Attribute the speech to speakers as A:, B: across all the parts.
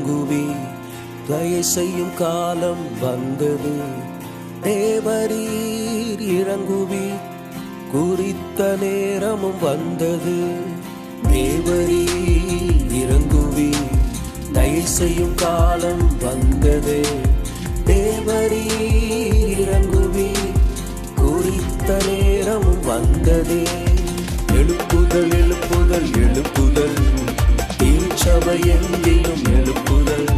A: இறங்குவி, தயை செய்யும் காலம் வந்தது. தேவரீர் இறங்குவி, குறித்த நேரமும் வந்தது. தேவரீர் இறங்குவி, தயை செய்யும் காலம் வந்தது. தேவரீர் இறங்குவி, குறித்த நேரமும் வந்ததே. எழுப்புதல் எழுப்புதல் எழுப்புதல், திருச்சபை எங்கிலும் எழுப்புதல்.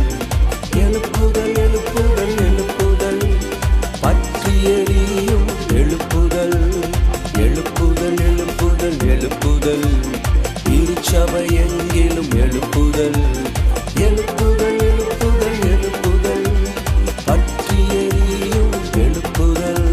A: எழுப்புதல் எழுப்புதல் எழுப்புதல், பற்றி எரியும் எழுப்புதல். எழுப்புதல் எழுப்புதல் எழுப்புதல், திருச்சபை எங்கிலும் எழுப்புதல். எழுப்புதல் எழுப்புதல் எழுப்புதல், பற்றி எரியும் எழுப்புதல்.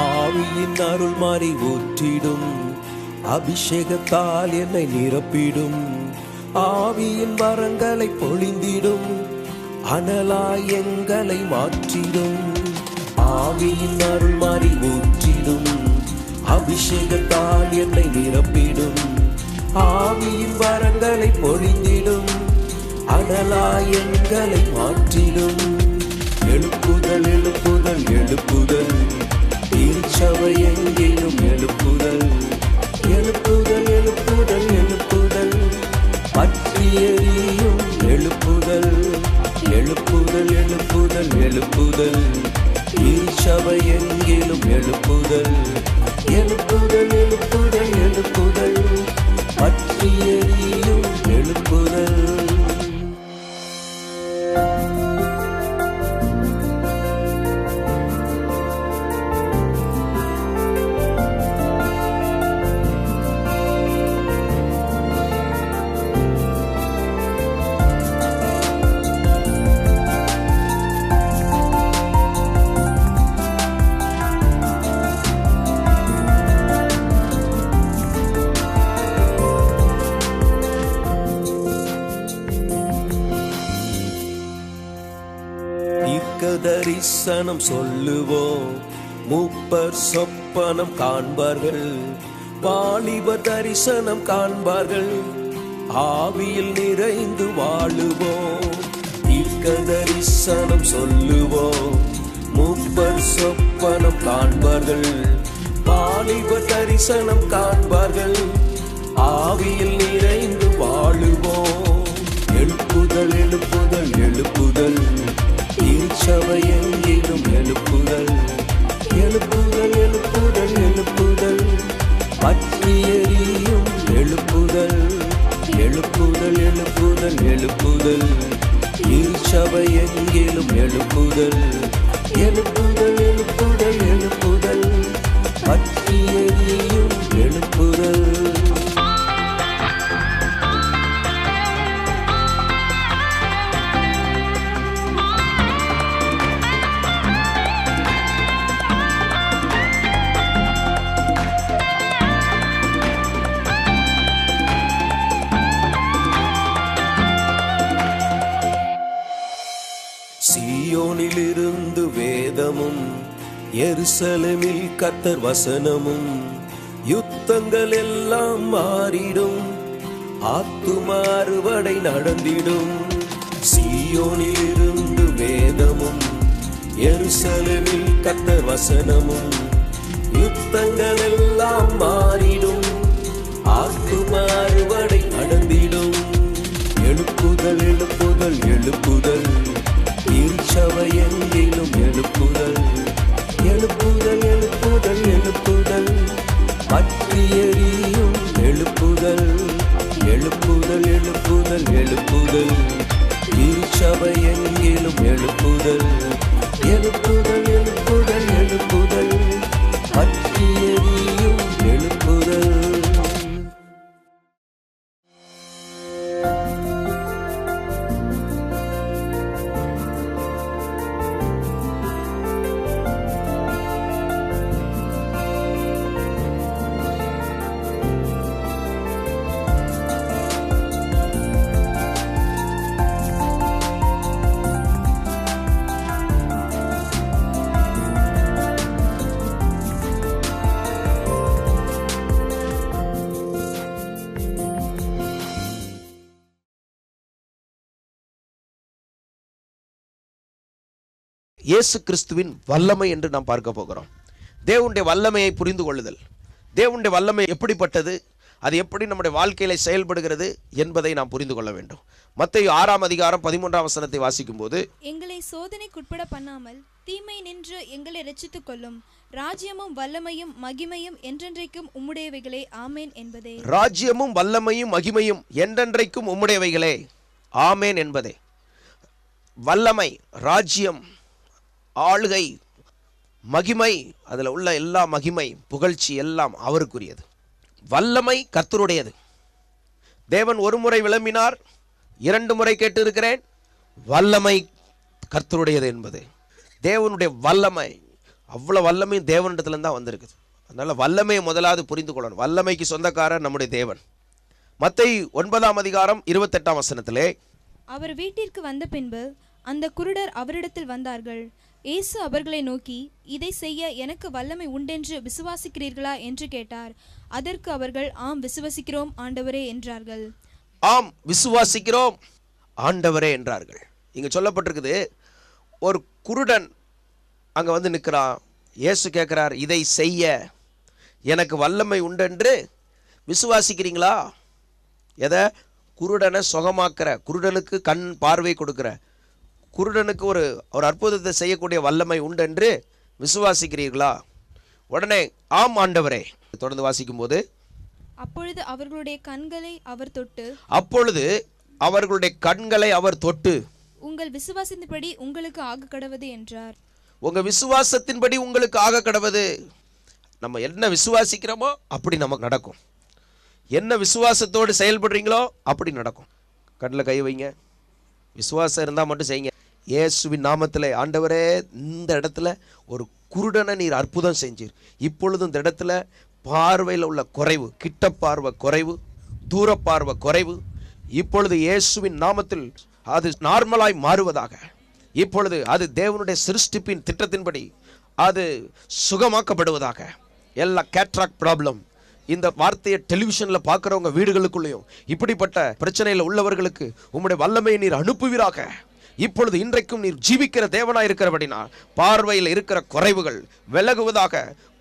A: ஆவியின் அருள் மாறி ஊற்றிடும், அபிஷேகத்தால் என்னை நிரப்பிடும். ஆவியின் வரங்களை பொழிந்திடும், அனலாய் எங்களை மாற்றிடும். ஆவியின் அருள் மாறி ஊற்றிடும், அபிஷேகத்தால் என்னை நிரப்பிடும். ஆவியின் வரங்களை பொழிந்திடும், அனலாய் எங்களை மாற்றிடும். எழுப்புதல் எழுப்புதல் எழுப்புதல், திருச்சபை எங்கிலும் எழுப்புதல். எழுப்புதல் எழுப்புதல் எழுப்புதல், பற்றி எரியும் எழுப்புதல். எழுப்புதல் எழுப்புதல் எழுப்புதல், திருச்சபை எங்கிலும் எழுப்புதல். எழுப்புதல் எழுப்புதல் எழுப்புதல், பற்றி எரியும் எழுப்புதல். தரிசனம் சொல்லுவோம், மூப்பர் சொப்பனம் காண்பார்கள். வாலிபர் தரிசனம் காண்பார்கள், ஆவியில் நிறைந்து வாழுவோம். தீர்க்க தரிசனம் சொல்லுவோம், மூப்பர் சொப்பனம் காண்பார்கள். வாலிபர் தரிசனம் காண்பார்கள், ஆவியில் நிறைந்து வாழுவோம். எழுப்புதல் எழுப்புதல் எழுப்புதல், திருச்சபை எங்கிலும் எழுப்புதல். எழுப்புதல் எழுப்புதல் எழுப்புதல், பற்றி எரியும் எழுப்புதல். எழுப்புதல் எழுப்புதல் எழுப்புதல், திருச்சபை எங்கிலும் எழுப்புதல். எழுப்புதல் எழுப்புதல் எழுப்புதல், பற்றி எரியும் எழுப்புதல். சீயோனிலிருந்து வேதமும், எருசலேமில் கர்த்தர் வசனமும். யுத்தங்கள் எல்லாம் மாறிடும், ஆத்தும அறுவடை நடந்திடும். சீயோனிலிருந்து வேதமும், எருசலேமில் கர்த்தர் வசனமும். யுத்தங்கள் எல்லாம் மாறிடும், ஆத்தும அறுவடை நடந்திடும். எழுப்புதல் எழுப்புதல் எழுப்புதல், திருச்சபை எங்கிலும் எழுப்புதல். எழுப்புதல் எழுப்புதல் எழுப்புதல், பற்றி எரியும் எழுப்புதல். எழுப்புதல் எழுப்புதல் எழுப்புதல், திருச்சபை எங்கிலும் எழுப்புதல். எழுப்புதல் எழுப்புதல் எழுப்புதல், பற்றி எரியும் எழுப்புதல்.
B: இயேசு கிறிஸ்துவின் வல்லமை என்று நாம் பார்க்க போகிறோம். தேவனுடைய வல்லமையை புரிந்து கொள்ளுதல், தேவனுடைய வல்லமை எப்படிப்பட்டது, அது எப்படி நம்முடைய வாழ்க்கையில செயல்படுகிறது என்பதை நாம் புரிந்து கொள்ள வேண்டும். மத்தேயு 6ஆம் அதிகாரம் 13ஆம் வசனத்தை வாசிக்கும் போது,
C: எங்களை சோதனைக்குட்பட பண்ணாமல் தீமை நின்று எங்களை ரட்சித்துக் கொள்ளும், ராஜ்யமும் வல்லமையும் மகிமையும் என்றென்றைக்கும் உம்முடையவைகளே, ஆமேன் என்பதே.
B: ராஜ்யமும் வல்லமையும் மகிமையும் என்றென்றைக்கும் உம்முடையவைகளே, ஆமேன் என்பதே. வல்லமை, ராஜ்யம், ஆளுகை, மகிமை, அதில் உள்ள எல்லா மகிமை புகழ்ச்சி எல்லாம் அவருக்குரியது. வல்லமை கர்த்தருடையது. தேவன் ஒரு முறை விளம்பினார், 2 முறை கேட்டு இருக்கிறேன். வல்லமை கர்த்தருடையது என்பது தேவனுடைய வல்லமை. அவ்வளோ வல்லமையும் தேவனிடத்துல தான் வந்திருக்குது. அதனால வல்லமையை முதலாவது புரிந்து கொள்ளணும். வல்லமைக்கு சொந்தக்காரர் நம்முடைய தேவன். மத்தேயு 9ஆம் அதிகாரம் 28ஆம் வசனத்திலே,
C: அவர் வீட்டிற்கு வந்த பின்பு அந்த குருடர் அவரிடத்தில் வந்தார்கள். இயேசு அவர்களை நோக்கி, இதை செய்ய எனக்கு வல்லமை உண்டென்று விசுவாசிக்கிறீர்களா என்று கேட்டார். அதற்கு அவர்கள், ஆம் விசுவாசிக்கிறோம் ஆண்டவரே என்றார்கள்.
B: ஆம் விசுவாசிக்கிறோம் ஆண்டவரே என்றார்கள். இங்க சொல்லப்பட்டிருக்குது, ஒரு குருடன் அங்க வந்து நிற்கிறான். இயேசு கேட்கிறார், இதை செய்ய எனக்கு வல்லமை உண்டென்று விசுவாசிக்கிறீங்களா? எதை? குருடனை சுகமாக்குற, குருடனுக்கு கண் பார்வை கொடுக்கிற, குருடனுக்கு ஒரு அற்புதத்தை செய்யக்கூடிய வல்லமை உண்டென்று விசுவாசிக்கிறீர்களா? உடனே ஆம் ஆண்டவரே. தொடர்ந்து வாசிக்கும் போது,
C: அப்பொழுது அவர்களுடைய கண்களை அவர் தொட்டு உங்கள் விசுவாசத்தின்படி உங்களுக்கு ஆக கடவது என்றார்.
B: உங்க விசுவாசத்தின்படி உங்களுக்கு ஆக கடவது. நம்ம என்ன விசுவாசிக்கிறோமோ அப்படி நமக்கு நடக்கும். என்ன விசுவாசத்தோடு செயல்படுறீங்களோ அப்படி நடக்கும். கண்ணில் கை வைங்க, விசுவாசம் இருந்தால் மட்டும் செய்யுங்க. இயேசுவின் நாமத்திலே, ஆண்டவரே, இந்த இடத்துல ஒரு குருடனை நீர் அற்புதம் செஞ்சீர். இப்பொழுது இந்த இடத்துல பார்வையில் உள்ள குறைவு, கிட்ட பார்வை குறைவு, தூர பார்வை குறைவு, இப்பொழுது இயேசுவின் நாமத்தில் அது நார்மலாய் மாறுவதாக. இப்பொழுது அது தேவனுடைய சிருஷ்டிப்பின் திட்டத்தின்படி அது சுகமாக்கப்படுவதாக. எல்லா கேட்ராக்ட் ப்ராப்ளம், இந்த வார்த்தையை டெலிவிஷனில் பார்க்குறவங்க வீடுகளுக்குள்ளேயும் இப்படிப்பட்ட பிரச்சனையில் உள்ளவர்களுக்கு உம்முடைய வல்லமையை நீர் அனுப்புவீராக. இப்பொழுது இன்றைக்கும் நீர் ஜீவிக்கிற தேவனாய் இருக்கிறபடினால் பார்வையில் இருக்கிற குறைவுகள் விலகுவதாக,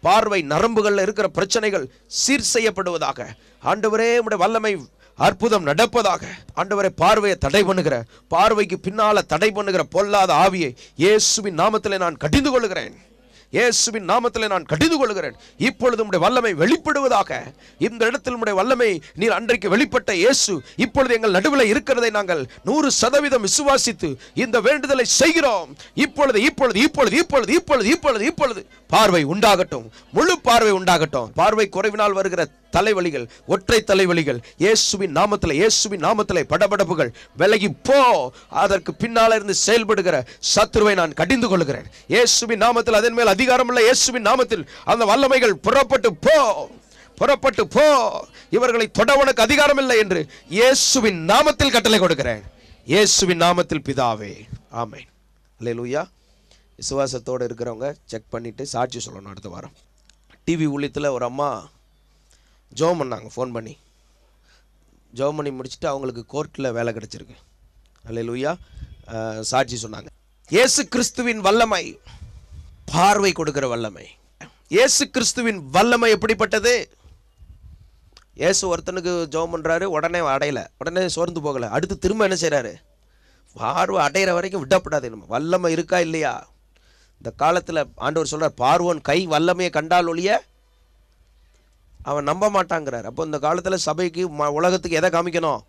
B: பார்வை நரம்புகளில் இருக்கிற பிரச்சனைகள் சீர் செய்யப்படுவதாக. ஆண்டவரே, உம்முடைய வல்லமை அற்புதம் நடப்பதாக. ஆண்டவரே, பார்வையை தடை பண்ணுகிற, பார்வைக்கு பின்னால தடை பண்ணுகிற பொல்லாத ஆவியை இயேசுவின் நாமத்திலே நான் கடிந்து கொள்கிறேன். இயேசுவின் நாமத்திலே நான் கடிந்து கொள்கிறேன். இப்பொழுது உம்முடைய வல்லமை வெளிப்படுவதாக. இந்த இடத்தில் உம்முடைய வல்லமை நீர் அன்றைக்கு வெளிப்பட்ட இயேசு இப்பொழுது எங்கள் நடுவில் இருக்கிறதை நாங்கள் 100% விசுவாசித்து இந்த வேண்டுதலை செய்கிறோம். இப்பொழுது இப்பொழுது இப்பொழுது இப்பொழுது இப்பொழுது இப்பொழுது இப்பொழுது பார்வை உண்டாகட்டும், முழு பார்வை உண்டாகட்டும். பார்வை குறைவினால் வருகிற தலைவலிகள், ஒற்றை தலைவலிகள் இயேசுவின் நாமத்திலே படபடப்புகள் விலகி போ. அதற்கு பின்னால இருந்து செயல்படுகிற சத்துருவை நான் கடிந்து கொள்கிறேன் இயேசுவின் நாமத்தில். அதன் மேல் அதிகாரம் உள்ள இயேசுவின் நாமத்தில் அந்த வல்லமைகள் புறப்பட்டு போ. இவர்களை தொடவனுக்கு அதிகாரம் இல்லை என்று இயேசுவின் நாமத்தில் கட்டளை கொடுக்கிறேன். இயேசுவின் நாமத்தில் பிதாவே, ஆமென். அல்லேலூயா. விசுவாசத்தோடு இருக்கிறவங்க செக் பண்ணிட்டு சாட்சி சொல்லணும். அடுத்த வாரம் டிவி ஊழியத்தில் ஒரு அம்மா ஜெபம் பண்ணாங்க. ஃபோன் பண்ணி ஜெபம் பண்ணி முடிச்சுட்டு அவங்களுக்கு கோர்ட்டில் வேலை கிடச்சிருக்கு. அல்லேலூயா. சாட்சி சொன்னாங்க. இயேசு கிறிஸ்துவின் வல்லமை, பார்வை கொடுக்கிற வல்லமை. இயேசு கிறிஸ்துவின் வல்லமை எப்படிப்பட்டது? இயேசு ஒருத்தனுக்கு ஜெபம் பண்ணுறாரு, உடனே அடையலை, உடனே சோர்ந்து போகலை. அடுத்து திரும்ப என்ன செய்கிறாரு? பார்வை அடையிற வரைக்கும் விடப்படாது. நம்ம வல்லமை இருக்கா இல்லையா? இந்த காலத்தில் ஆண்டவர் சொல்கிறார், பார்வோன் கை வல்லமையை கண்டால் ஒழிய அவன் நம்ப மாட்டாங்கிறார். அப்போ இந்த காலத்தில் சபைக்கு உலகத்துக்கு எதை காமிக்கணும்?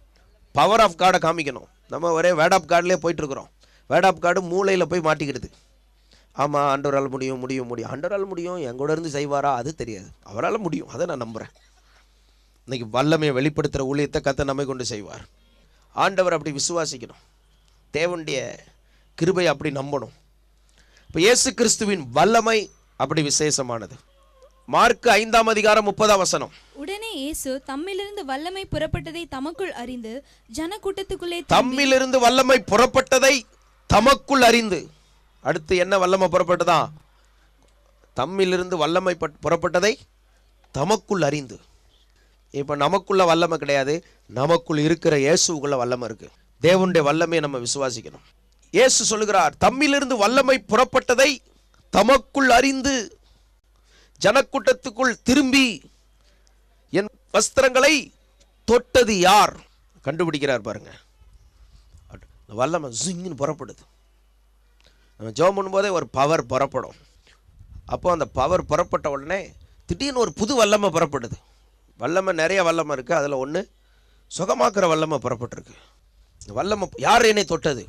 B: பவர் ஆஃப் கார்டை காமிக்கணும். நம்ம ஒரே வேர்ட் ஆஃப் கார்டிலே போயிட்டுருக்குறோம். வேர்ட் ஆஃப் கார்டு மூளையில் போய் மாட்டிக்கிடுது. ஆமாம், ஆண்டவரால் முடியும். ஆண்டவரால் முடியும், எங்கூட இருந்து செய்வாரா அது தெரியாது. அவரால் முடியும், அதை நான் நம்புகிறேன். இன்னைக்கு வல்லமையை வெளிப்படுத்துகிற ஊழியத்தை கர்த்தர் நம்மை கொண்டு செய்வார். ஆண்டவர் அப்படி விசுவாசிக்கணும். தேவனுடைய கிருபை அப்படி நம்பணும். இப்போ இயேசு கிறிஸ்துவின் வல்லமை அப்படி விசேஷமானது. மார்க் 5ஆம் அதிகாரம் 30ஆம் வசனம்.
C: உடனே இயேசு தம்மிலிருந்து வல்லமை புறப்பட்டதை தமக்குள் அறிந்து ஜனக்கூட்டத்துக்குள்ளே,
B: தம்மிலிருந்து வல்லமை புறப்பட்டதை தமக்குள் அறிந்து. அடுத்து என்ன வல்லமை புறப்பட்டதா? தம்மிலிருந்து வல்லமை புறப்பட்டதை தமக்குள் அறிந்து. இப்போ நமக்குள்ள வல்லமை கிடையாது, நமக்குள் இருக்கிற இயேசுக்குள்ள வல்லமை இருக்கு. தேவனுடைய வல்லமையை நம்ம விசுவாசிக்கணும். இயேசு சொல்லுகிறார், தம்மிலிருந்து வல்லமை புறப்பட்டதை தமக்குள் அறிந்து ஜனக்கூட்டத்துக்குள் திரும்பி என் வஸ்திரங்களை தொட்டது யார்? கண்டுபிடிக்கிறார் பாருங்க. வல்லமை ஜிங்னு புறப்படுது. நம்ம ஜெபம் பண்ணும்போதே ஒரு பவர் புறப்படும். அப்போ அந்த பவர் புறப்பட்ட உடனே திடீர்னு ஒரு புது வல்லமை புறப்படுது. வல்லமை நிறைய வல்லமை இருக்குது. அதில் ஒன்று சுகமாக்குற வல்லமை புறப்பட்டுருக்கு. வல்லமை யார் என்னை தொட்டது?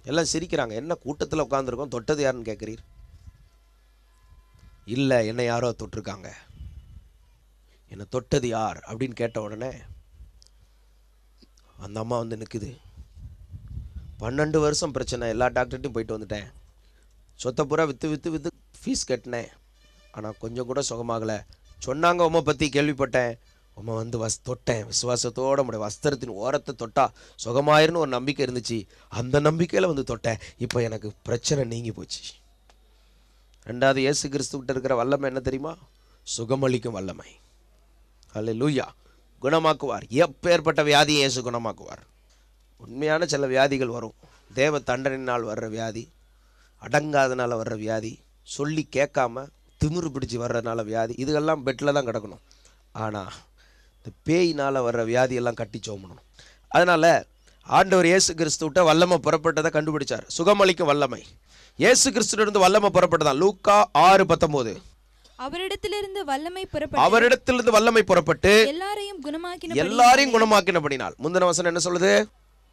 B: எல்லாம் சிரிக்கிறாங்க. என்ன கூட்டத்தில் உட்காந்துருக்கோம், தொட்டது யாருன்னு கேட்குறீர்? இல்லை, என்னை யாரோ தொட்டிருக்காங்க. என்னை தொட்டது யார் அப்படின்னு கேட்ட உடனே அந்த அம்மா வந்து நிற்குது. 12 வருஷம் பிரச்சனை, எல்லா டாக்டர்கிட்டையும் போயிட்டு வந்துட்டேன், சொத்தை பூரா விற்று ஃபீஸ் கட்டினேன், ஆனால் கொஞ்சம் கூட சுகமாகலை. சொன்னாங்க உம்மை பற்றி கேள்விப்பட்டேன், உம்மை வந்து தொட்டேன், விசுவாசத்தோட உடைய வஸ்திரத்தின் ஓரத்தை தொட்டா சுகமாயிருன்னு ஒரு நம்பிக்கை இருந்துச்சு, அந்த நம்பிக்கையில் வந்து தொட்டேன், இப்போ எனக்கு பிரச்சனை நீங்கி போச்சு. ரெண்டாவது, இயேசு கிறிஸ்துவிட்ட இருக்கிற வல்லமை என்ன தெரியுமா? சுகமளிக்கும் வல்லமை. அல்லேலூயா. குணமாக்குவார். எப்பேற்பட்ட வியாதியை இயேசு குணமாக்குவார். உண்மையான சில வியாதிகள் வரும். தேவ தண்டனையினால் வர்ற வியாதி, அடங்காதனால வர்ற வியாதி, சொல்லி கேட்காம திமிரு பிடிச்சி வர்றதுனால வியாதி, இதுகெல்லாம் பெட்டில் தான் கிடக்கணும். ஆனால் இந்த பேயினால் வர்ற வியாதியெல்லாம் கட்டி சோமணும். அதனால் ஆண்டவர் இயேசு கிறிஸ்துவிட்ட வல்லமை புறப்பட்டதை கண்டுபிடிச்சார். சுகமளிக்கும் வல்லமை இயேசு கிறிஸ்துவிலிருந்து வல்லமை புறப்பட்டதான். லூக்கா 6:19.
C: அவரிடத்திலிருந்து வல்லமை புறப்பட்டு
B: எல்லாரையும் குணமாக்கினபடினால். முந்தின வசனம் என்ன சொல்லுது?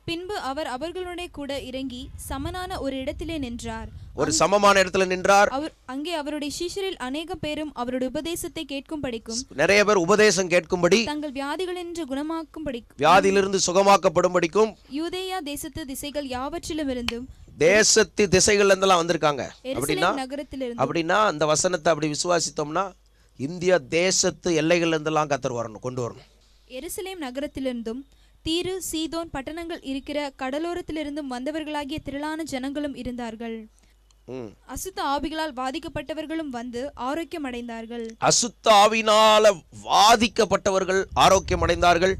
C: பின்பு அவர் அவர்களுடைய கூட இறங்கி சமனான ஒரு இடத்திலே நின்றார்.
B: ஒரு சமமான இடத்துல நின்றார்.
C: அங்கே அவருடைய சீஷரில் அநேக பேரும் அவருடைய உபதேசத்தை கேட்கும்படிக்கும்,
B: நிறைய பேர் உபதேசம் கேட்கும்படி,
C: தங்கள் வியாதிகளின்று குணமாக்கும்படிக்கும்,
B: வியாதியிலிருந்து சுகமாக்கப்படும்படிக்கும்
C: யூதேயா தேசத்து திசைகள் யாவற்றிலும் இருந்தும்,
B: தேசத்து திசைகள்ல இருந்தெல்லாம் வந்திருக்காங்க. அப்படின்னா அந்த வசனத்தை அப்படி விசுவாசித்தோம்னா இந்தியா தேசத்து எல்லைகள்ல இருந்தெல்லாம் கர்த்தர் கொண்டு வரணும்.
C: எருசலேம் நகரத்திலிருந்தும் தீரு சீதோன் பட்டணங்கள் இருக்கிற கடலோரத்திலிருந்தும் வந்தவர்களாகிய திரளான ஜனங்களும் இருந்தார்கள். அசுத்த ஆவிகளால் பாதிக்கப்பட்டவர்களும் வந்து ஆரோக்கியம் அடைந்தார்கள்.
B: அசுத்த ஆவினால பாதிக்கப்பட்டவர்கள் ஆரோக்கியம் அடைந்தார்கள்.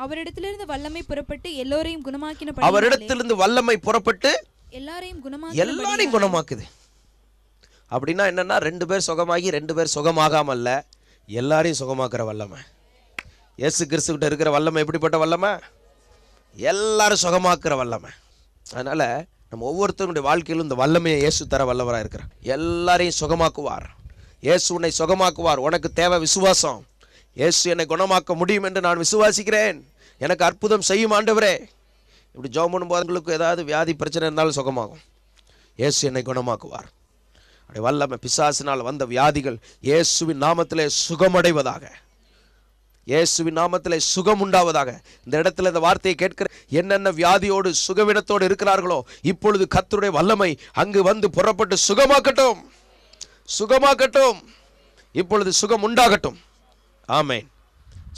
C: அவரிடத்திலிருந்து வல்லமை புறப்பட்டு எல்லோரையும் குணமாக்கின.
B: அவரிடத்திலிருந்து வல்லமை புறப்பட்டு
C: எல்லாரையும்
B: குணமாக்குது. அப்படின்னா என்னன்னா, 2 பேர் சுகமாகி 2 பேர் சுகமாகாமல்ல, எல்லாரையும் சுகமாக்குற வல்லமை. இயேசு கிறிஸ்துவிட்ட இருக்கிற வல்லமை எப்படிப்பட்ட வல்லமை? எல்லாரும் சுகமாக்குற வல்லமை. அதனால நம்ம ஒவ்வொருத்தருடைய வாழ்க்கையிலும் இந்த வல்லமையை இயேசு தர வல்லவராக இருக்கிறார். எல்லாரையும் சுகமாக்குவார். இயேசு உன்னை சுகமாக்குவார். உனக்கு தேவை விசுவாசம். இயேசு என்னை குணமாக்க முடியும் என்று நான் விசுவாசிக்கிறேன், எனக்கு அற்புதம் செய்யும் ஆண்டவரே. இப்படி ஜெபம் பண்ணும்போது உங்களுக்கு ஏதாவது வியாதி பிரச்சனை இருந்தாலும் சுகமாகும். இயேசு என்னை குணமாக்குவார். அப்படி வல்லமை. பிசாசினால் வந்த வியாதிகள் இயேசுவின் நாமத்திலே சுகமடைவதாக, இயேசுவின் நாமத்திலே சுகம் உண்டாவதாக. இந்த இடத்துல இந்த வார்த்தையை கேட்கிற என்னென்ன வியாதியோடு சுகவினத்தோடு இருக்கிறார்களோ, இப்பொழுது கர்த்தருடைய வல்லமை அங்கு வந்து புறப்பட்டு சுகமாக்கட்டும், சுகமாக்கட்டும். இப்பொழுது சுகம் உண்டாகட்டும். ஆமென்,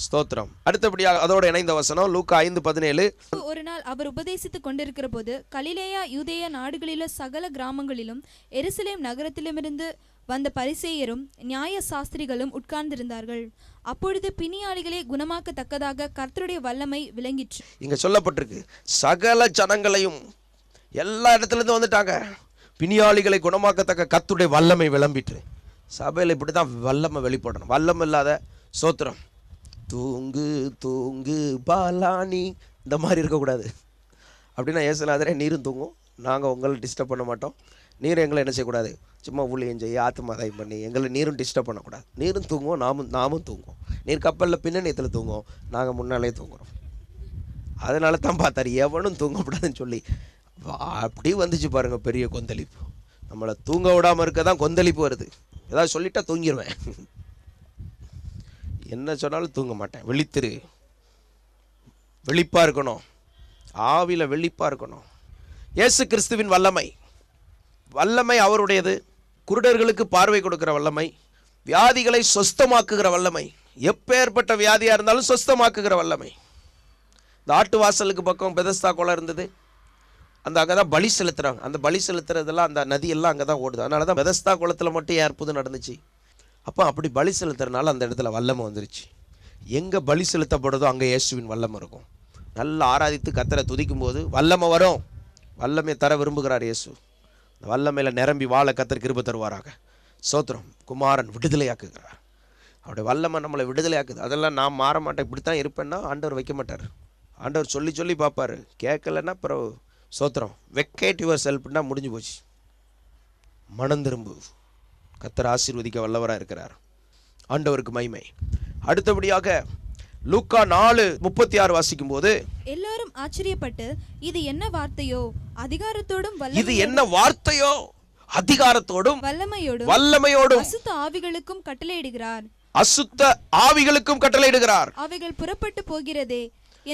B: ஸ்தோத்திரம். அடுத்தபடியாக அதோடு இணைந்த வசனம் லூக்கா 5:17.
C: ஒரு நாள் அவர் உபதேசித்துக் கொண்டிருக்கிற போது கலிலேயா யூதேயா நாடுகளிலுள்ள சகல கிராமங்களிலும் எருசலேம் நகரத்திலுமிருந்து வந்த பரிசேயரும் நியாய சாஸ்திரிகளும் உட்கார்ந்திருந்தார்கள். அப்பொழுது பிணியாளிகளை குணமாக்கத்தக்கதாக கர்த்தருடைய வல்லமை விளங்கிற்று.
B: இங்க சொல்லப்பட்டிருக்கு, சகல ஜனங்களையும், எல்லா இடத்துலேருந்து வந்துட்டாங்க. பிணியாளிகளை குணமாக்கத்தக்க கர்த்தருடைய வல்லமை விளம்பிற்று. சபையில் இப்படி தான் வல்லமை வெளிப்படணும். வல்லமை இல்லாத சோத்திரம் தூங்கு தூங்கு பாலானி இந்த மாதிரி இருக்கக்கூடாது. அப்படின்னா ஏசுநாதரே நீரும் தூங்கும், நாங்கள் உங்களை டிஸ்டர்ப் பண்ண மாட்டோம், நீரும் எங்களை என்ன செய்யக்கூடாது, சும்மா ஊழியம் செய்ய ஆத்மாதாயம் பண்ணி எங்களை நீரும் டிஸ்டர்ப் பண்ணக்கூடாது. நீரும் தூங்குவோம், நாமும் தூங்குவோம். நீர் கப்பலில் பின்னணியத்தில் தூங்குவோம், நாங்கள் முன்னாலே தூங்குறோம். அதனால தான் பார்த்தார் எவனும் தூங்கக்கூடாதுன்னு சொல்லி. அப்படி வந்துச்சு பாருங்க பெரிய கொந்தளிப்பு. நம்மளை தூங்க விடாமல் இருக்க தான் கொந்தளிப்பு வருது. ஏதாவது சொல்லிட்டா தூங்கிடுவேன், என்ன சொன்னாலும் தூங்க மாட்டேன். விழித்திரு, விழிப்பாக இருக்கணும், ஆவியில் விழிப்பாக இருக்கணும். இயேசு கிறிஸ்துவின் வல்லமை, வல்லமை அவருடையது. குருடர்களுக்கு பார்வை கொடுக்கிற வல்லமை, வியாதிகளை சொஸ்தமாக்குகிற வல்லமை, எப்பேற்பட்ட வியாதியாக இருந்தாலும் சொஸ்தமாக்குகிற வல்லமை. இந்த ஆட்டு வாசலுக்கு பக்கம் பெதஸ்தா குளம் இருந்தது, அங்கே தான் பலி செலுத்துகிறாங்க. அந்த பலி செலுத்துறதெல்லாம் அந்த நதியெல்லாம் அங்கே தான் ஓடுது. அதனால தான் பெதஸ்தா குளத்தில் மட்டும் அற்புதம் நடந்துச்சு. அப்போ அப்படி பலி செலுத்துறதுனால அந்த இடத்துல வல்லமை வந்துருச்சு. எங்கே பலி செலுத்தப்படுதோ அங்கே இயேசுவின் வல்லமை இருக்கும். நல்லா ஆராதித்து கர்த்தரை துதிக்கும் போது வல்லமை வரும். வல்லமை தர விரும்புகிறார் இயேசு. இந்த வல்லமையில் நிரம்பி வாழ கர்த்தர் கிருபை தருவாராக. ஸ்தோத்திரம். குமாரன் விடுதலையாக்குகிறார். அவருடைய வல்லமை நம்மளை விடுதலையாக்குது. அதெல்லாம் நான் மாற மாட்டேன், இப்படித்தான் இருப்பேன்னா ஆண்டவர் வைக்க மாட்டார். ஆண்டவர் சொல்லி சொல்லி பார்ப்பார். கேட்கலன்னா அப்புறம் ஸ்தோத்திரம் வெக்கேட் யுவர் செல்ஃப்னா முடிஞ்சு போச்சு. மனம் திரும்பு. கர்த்தர் ஆசீர்வதிக்க வல்லவராக இருக்கிறார். ஆண்டவருக்கு மகிமை. அடுத்தபடியாக லூக்கா 4:36 வாசிக்கும் போது,
C: எல்லாரும் ஆச்சரியப்பட்டு இது என்ன வார்த்தையோ அதிகாரத்தோடும்
B: இது என்ன வார்த்தையோ அதிகாரத்தோடும் வல்லமையோடும்
C: அசுத்த ஆவிகளுக்கும் கட்டளையிடுகிறார்,
B: அசுத்த ஆவிகளுக்கும் கட்டளையிடுகிறார்,
C: அவைகள் புறப்பட்டு போகிறதே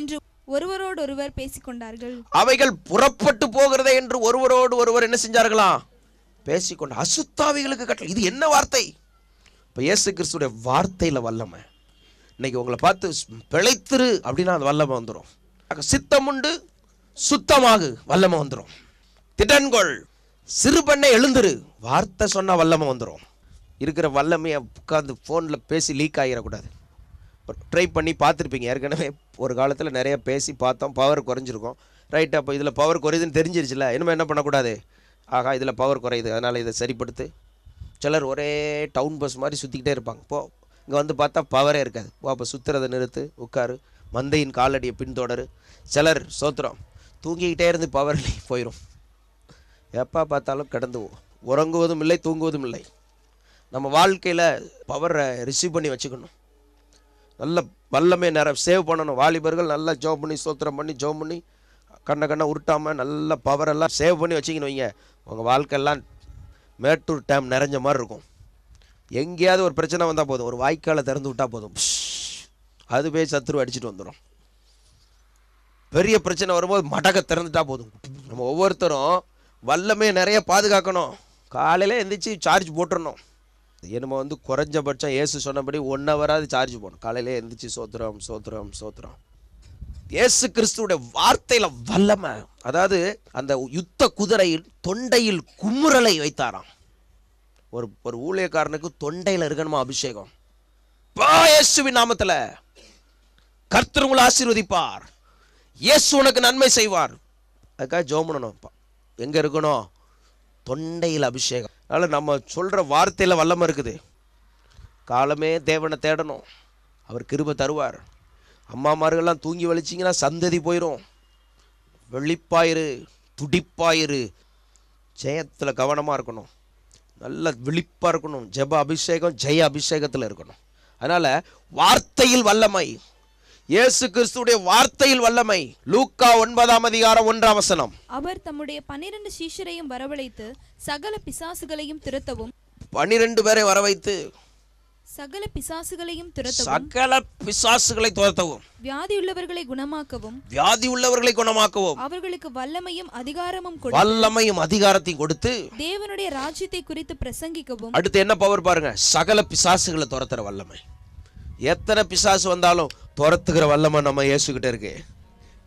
C: என்று ஒருவரோடொருவர் பேசிக்கொண்டார்கள்.
B: அவைகள் புறப்பட்டு போகிறதே என்று ஒருவரோடு ஒருவர் என்ன செஞ்சார்களா? பேசிக்கொண்டு. அசுத்தாவிகளுக்கு கட்டளை. இது என்ன வார்த்தை? இப்போ இயேசு கிறிஸ்துடைய வார்த்தையில் வல்லமை. இன்னைக்கு உங்களை பார்த்து பிழைத்திரு அப்படின்னா அந்த வல்லமை வந்துடும். சித்தம் உண்டு சுத்தமாகு வல்லமை வந்துடும். திடன்கொள் சிறு பண்ணை எழுந்துரு வார்த்தை சொன்னால் வல்லமை வந்துடும். இருக்கிற வல்லமையை உட்காந்து ஃபோனில் பேசி லீக் ஆகிடக்கூடாது. ட்ரை பண்ணி பார்த்துருப்பீங்க ஏற்கனவே. ஒரு காலத்தில் நிறைய பேசி பார்த்தோம், பவர் குறைஞ்சிருக்கும். ரைட், அப்போ இதில் பவர் குறையுதுன்னு தெரிஞ்சிருச்சுல, இனிமேல் என்ன பண்ணக்கூடாது? ஆகா இதில் பவர் குறையுது, அதனால் இதை சரிப்படுத்து. சிலர் ஒரே டவுன் பஸ் மாதிரி சுற்றிக்கிட்டே இருப்பாங்க. போ இங்கே வந்து பார்த்தா பவரே இருக்காது. போ அப்போ சுற்றுறதை நிறுத்து, உட்காரு, மந்தையின் காலடியை பின்தொடரு. சிலர் சோத்திரம் தூங்கிக்கிட்டே இருந்து பவர் போயிடும். எப்போ பார்த்தாலும் கடந்து உறங்குவதும் இல்லை, தூங்குவதும் இல்லை. நம்ம வாழ்க்கையில் பவரை ரிசீவ் பண்ணி வச்சுக்கணும். நல்ல வல்லமே சேவ் பண்ணணும். வாலிபர்கள் நல்லா ஜோப் பண்ணி ஸ்தோத்திரம் பண்ணி ஜோப் பண்ணி கண்ணை உருட்டாமல் நல்ல பவரெல்லாம் சேவ் பண்ணி வச்சுக்கணும். வைங்க, உங்கள் வாழ்க்கையெல்லாம் மேட்டூர் டேம் நிறைஞ்ச மாதிரி இருக்கும். எங்கேயாவது ஒரு பிரச்சனை வந்தால் போதும், ஒரு வாய்க்காலை திறந்து விட்டால் போதும், அது போய் சத்துரு அடிச்சுட்டு வந்துடும். பெரிய பிரச்சனை வரும்போது மடக்க திறந்துட்டா போதும். நம்ம ஒவ்வொருத்தரும் வல்லமே நிறைய பாதுகாக்கணும். காலையில் எந்திரிச்சு சார்ஜ் போட்டுடணும். நம்ம வந்து குறைஞ்சபட்சம் இயேசு சொன்னபடி 1 ஹவராது சார்ஜ் போடணும். காலையிலே எந்திரிச்சு சோத்திரம் சோத்திரம் சோத்திரம். இயேசு கிறிஸ்துவோட வார்த்தையில் வல்லமை. அதாவது அந்த யுத்த குதிரையில் தொண்டையில் குமுறலை வைத்தாராம். ஒரு ஊழியக்காரனுக்கு தொண்டையில் இருக்கணுமா அபிஷேகம். இயேசுவின் நாமத்தில் கர்த்தர் உங்களை ஆசீர்வதிப்பார், இயேசு உனக்கு நன்மை செய்வார். அதுக்காக ஜெபம் பண்ணணும். எங்கே இருக்கணும்? தொண்டையில் அபிஷேகம். அதனால் நம்ம சொல்கிற வார்த்தையில் வல்லமை இருக்குது. காலமே தேவனை தேடணும், அவர் கிருபை தருவார். அம்மாமார்கள்லாம் தூங்கி வலிச்சிங்கன்னா சந்ததி போயிடும். வெளிப்பாயிரு, துடிப்பாயிரு, ஜெயத்தில் கவனமாக இருக்கணும், நல்ல விழிப்பாக இருக்கணும். ஜெப அபிஷேகம் ஜெய அபிஷேகத்தில் இருக்கணும். அதனால் வார்த்தையில் வல்லமை, இயேசு கிறிஸ்துடைய வார்த்தையில் வல்லமை. லூக்கா 9:1
C: அவர் தம்முடைய 12 சீஷரையும் வரவழைத்து சகல பிசாசுகளையும் துரத்தவும்
B: 12 பேரை வரவைத்து
C: சகல பிசாசுகளையும் துரத்தவும்
B: சகல பிசாசுகளை துரத்தவும்
C: வியாதியுள்ளவர்களை குணமாக்கவும் அவர்களுக்கு வல்லமையும் அதிகாரத்தையும் கொடுத்து தேவனுடைய ராஜ்யத்தை குறித்து பிரசங்கிக்கவும்.
B: அடுத்து என்ன பவர் பாருங்க, சகல பிசாசுகளை துரத்துற வல்லமை. எத்தனை பிசாசு வந்தாலும் துரத்துகிற வல்லமை நம்ம இயேசுகிட்ட இருக்கு.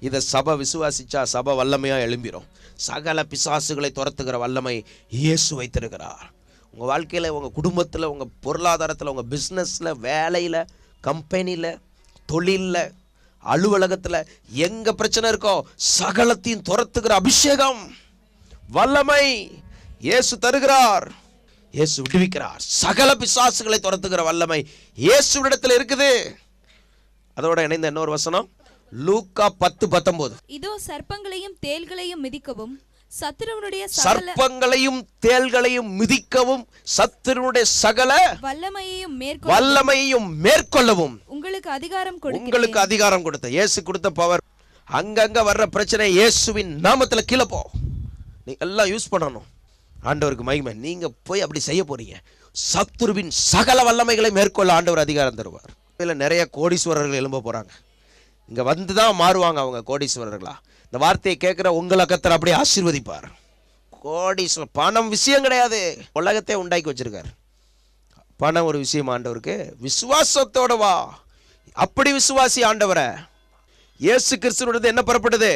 B: இதை சபை விசுவாசிச்சா சபை வல்லமையா எழும்பிடும். சகல பிசாசுகளை துரத்துகிற வல்லமை இயேசு வைத்திருக்கிறார். உங்கள் வாழ்க்கையில், உங்கள் குடும்பத்தில், உங்கள் பொருளாதாரத்தில், உங்கள் பிஸ்னஸில், வேலையில், கம்பெனியில், தொழிலில், அலுவலகத்தில் எங்கே பிரச்சனை இருக்கோ சகலத்தையும் துரத்துகிற அபிஷேகம் வல்லமை இயேசு தருகிறார். இயேசு விடுவிக்கிறார். சகல பிசாசுகளை துரத்துகிற வல்லமை இயேசுவிடத்தில் இருக்குது. அதோட இணைந்த இன்னொரு வசனம் லூக்கா 10:19.
C: இதோ சர்ப்பங்களையும் தேள்களையும் மிதிக்கவும்
B: சர்ப்பங்களையும் தேள்களையும் மிதிக்கவும் சத்துருவுடைய சகல வல்லமையையும் மேற்கொள்ளவும் உங்களுக்கு அதிகாரம் கொடுத்த இயேசு கொடுத்த பவர். அங்கங்க வர்ற பிரச்சனை இயேசுவின் நாமத்தில் கீழே போ. நீ எல்லாம் யூஸ் பண்ணணும். ஆண்டவருக்கு மகிமை. நீங்க போய் அப்படி செய்ய போறீங்க. சத்துருவின் சகல வல்லமைகளை மேற்கொள்ள ஆண்டவர் அதிகாரம் தருவார். இதில் நிறைய கோடீஸ்வரர்கள் எழும்ப போறாங்க. இங்க வந்து தான் மாறுவாங்க அவங்க கோடீஸ்வரர்களா. இந்த வார்த்தையை கேட்குற உங்களை கர்த்தர் அப்படியே ஆசீர்வதிப்பார். கோடீஸ்வரர். பணம் விஷயம் கிடையாது, உலகத்தை உண்டாக்கி வச்சிருக்கார். பணம் ஒரு விஷயம் ஆண்டவருக்கு. விசுவாசத்தோட வா. அப்படி விசுவாசி ஆண்டவரை. இயேசு கிறிஸ்துவிடது என்ன புறப்படுது?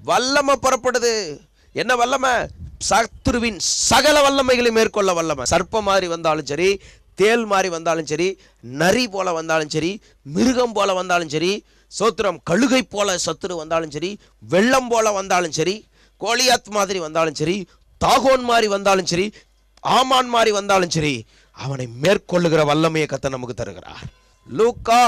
B: வல்லமை புறப்படுது. என்ன வல்லமை? சத்துருவின் சகல வல்லமைகளை மேற்கொள்ள வல்லமை. சர்ப்பம் மாதிரி வந்தாலும் சரி, தேல் மாதிரி வந்தாலும் சரி, நரி போல வந்தாலும் சரி, மிருகம் போல வந்தாலும் சரி, சோத்திரம் கழுகை போல சத்துரு வந்தாலும் சரி, வெள்ளம் போல வந்தாலும் சரி, கோலியாத் மாதிரி வந்தாலும் சரி, தாகோன் மாதிரி வந்தாலும் சரி, ஆமான் மாதிரி வந்தாலும் சரி, அவனை மேற்கொள்ளுகிற வல்லமையை கர்த்தர் நமக்கு தருகிறார். லூக்கா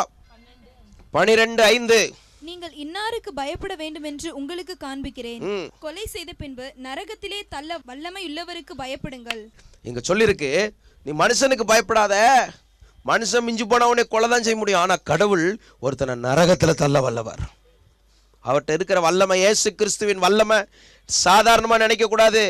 B: 12:5,
C: நீங்கள் இன்னாருக்கு பயப்பட வேண்டும் என்று உங்களுக்கு காண்பிக்கிறேன். கொலை செய்த பின்பு நரகத்திலே தள்ள வல்லமை உள்ளவருக்கு பயப்படுங்கள்.
B: இங்க சொல்லிருக்கு, நீ மனுஷனுக்கு பயப்படாத. மனுஷன் மிஞ்சி போனவனே கொலை தான் செய்ய முடியும். ஆனா கடவுள் ஒருத்தனை நரகத்துல தள்ள வல்லவர். அவர்கிட்ட இருக்கிற வல்லமை, இயேசு கிறிஸ்துவின் வல்லமை சாதாரணமா நினைக்க கூடாது.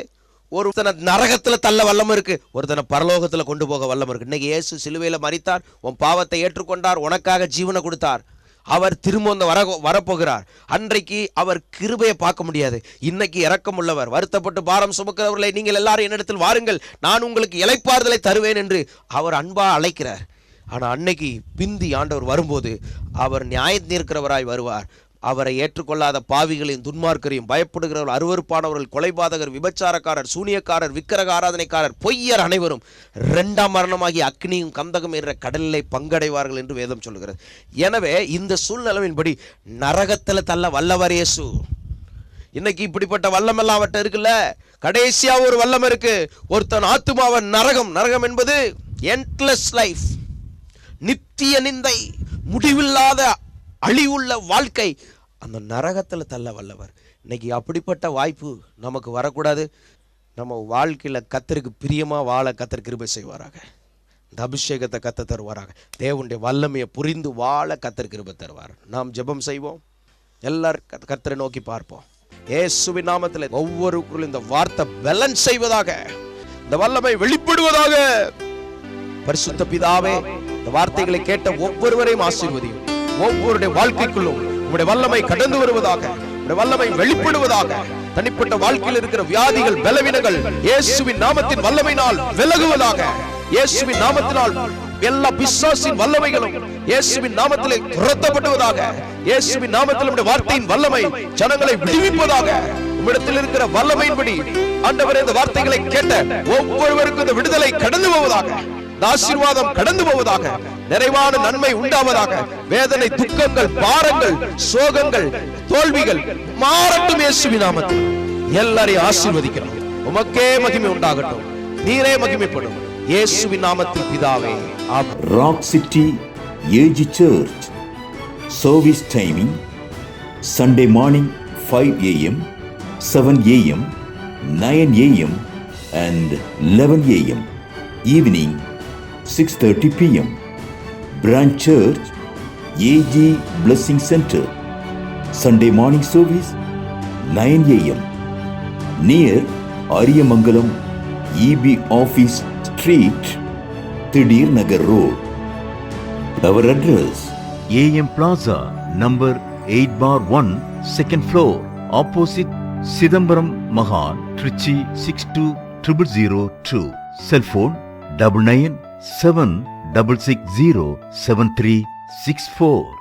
B: ஒருத்தனை நரகத்துல தள்ள வல்லமை இருக்கு, ஒருத்தனை பரலோகத்துல கொண்டு போக வல்லமை இருக்கு. இன்னைக்கு இயேசு சிலுவையில மரித்தார், உன் பாவத்தை ஏற்றுக்கொண்டார், உனக்காக ஜீவனை கொடுத்தார். அவர் திரும்ப வரப்போகிறார். அன்றைக்கு அவர் கிருபையை பார்க்க முடியாது. இன்னைக்கு இரக்கம் உள்ளவர். வருத்தப்பட்டு பாரம் சுமக்கிறவர்களை நீங்கள் எல்லாரும் என்னிடத்தில் வாருங்கள், நான் உங்களுக்கு இளைப்பாறுதலை தருவேன் என்று அவர் அன்பா அழைக்கிறார். ஆனா அன்னைக்கு பிந்தி ஆண்டவர் வரும்போது அவர் நியாயம் தீர்க்கிறவராய் வருவார். அவரை ஏற்றுக்கொள்ளாத பாவிகளையும் துன்மார்க்கரையும், பயப்படுகிறவர்கள், அருவருப்பானவர்கள், கொலைபாதகர், விபச்சாரக்காரர், சூனியக்காரர், விக்கிரக ஆராதனைக்காரர், பொய்யர் அனைவரும் 2ஆம் மரணமாகி அக்னியும் கந்தகம் என்ற கடலிலே பங்கடைவார்கள் என்று வேதம் சொல்லுகிறது. எனவே இந்த சூழ்நிலையின்படி நரகத்தில் தள்ள வல்லவர் இயேசு. இன்னைக்கு இப்படிப்பட்ட வல்லமெல்லாம் அவர்கிட்ட இருக்குல்ல. கடைசியா ஒரு வல்லம் இருக்கு. ஒருத்தன் ஆத்துமாவன் நரகம் என்பது எண்ட்லெஸ் லைஃப், நித்திய நிந்தை, முடிவில்லாத அழிவுள்ள வாழ்க்கை, அந்த நரகத்தில் தள்ள வல்லவர். இன்னைக்கு அப்படிப்பட்ட வாய்ப்பு நமக்கு வரக்கூடாது. நம்ம வாழ்க்கையில் கர்த்தருக்கு பிரியமா வாழ கர்த்தர் கிருபை செய்வாராக. இந்த அபிஷேகத்தை கர்த்தர் தருவாராக. தேவனுடைய வல்லமையை புரிந்து வாழ கர்த்தர் கிருபை தருவார். நாம் ஜெபம் செய்வோம். எல்லாரும் கர்த்தரை நோக்கி பார்ப்போம். இயேசுவின் நாமத்தில் ஒவ்வொருவருக்கும் இந்த வார்த்தை பலன் செய்வதாக, இந்த வல்லமை வெளிப்படுவதாக. பரிசுத்த பிதாவே, இந்த வார்த்தைகளை கேட்ட ஒவ்வொருவரையும் ஆசீர்வதியும். ஒவ்வொருடைய வாழ்க்கைக்குள்ளும் உங்களுடைய வல்லமை கடந்து வருவதாக, உங்களுடைய வல்லமை வெளிப்படுவதாக. தனிப்பட்ட வாழ்க்கையில் இருக்கிற வியாதிகள், பலவீனங்கள் இயேசுவின் நாமத்தின் வல்லமையினால் விலகுவதாக. இயேசுவின் நாமத்தினால் எல்லா பிசாசின் வல்லமைகளும் இயேசுவின் நாமத்திலே துரத்தப்படுவதாக. இயேசுவின் நாமத்தில் உம்முடைய வார்த்தையின் வல்லமை ஜனங்களை விடுவிப்பதாக. உம்மிடத்தில் இருக்கிற வல்லமையின்படி ஆண்டவரே, இந்த வார்த்தைகளை கேட்ட ஒவ்வொருவருக்கும் இந்த விடுதலை கடந்து போவதாக, ஆசீர்வாதம் கடந்து போவதாக, நிறைவான நன்மை உண்டாவதாக. வேதனை, துக்கங்கள், பாரங்கள், சோகங்கள், தோல்விகள் மாறட்டும் இயேசுவின் நாமத்தில். எல்லாரையும் ஆசீர்வதிக்கிறோம். உமக்கே மகிமை உண்டாகட்டும், நீரே மகிமைப்படும் இயேசுவின் நாமத்தில் பிதாவே, ஆமென்.
D: Rock City AG Church service timing Sunday morning 5 a.m., 7 a.m., 9 a.m. and 11 a.m. Evening 6:30 p.m. Branch Church AG Blessing Center, Sunday morning service 9 a.m. near Ariyamangalam EB Office Street, Thidir Nagar Road. Our address
E: AM Plaza, number 8/1, second floor, opposite Sidambaram Mahal, Trichy 620002. Cell phone 9976607364.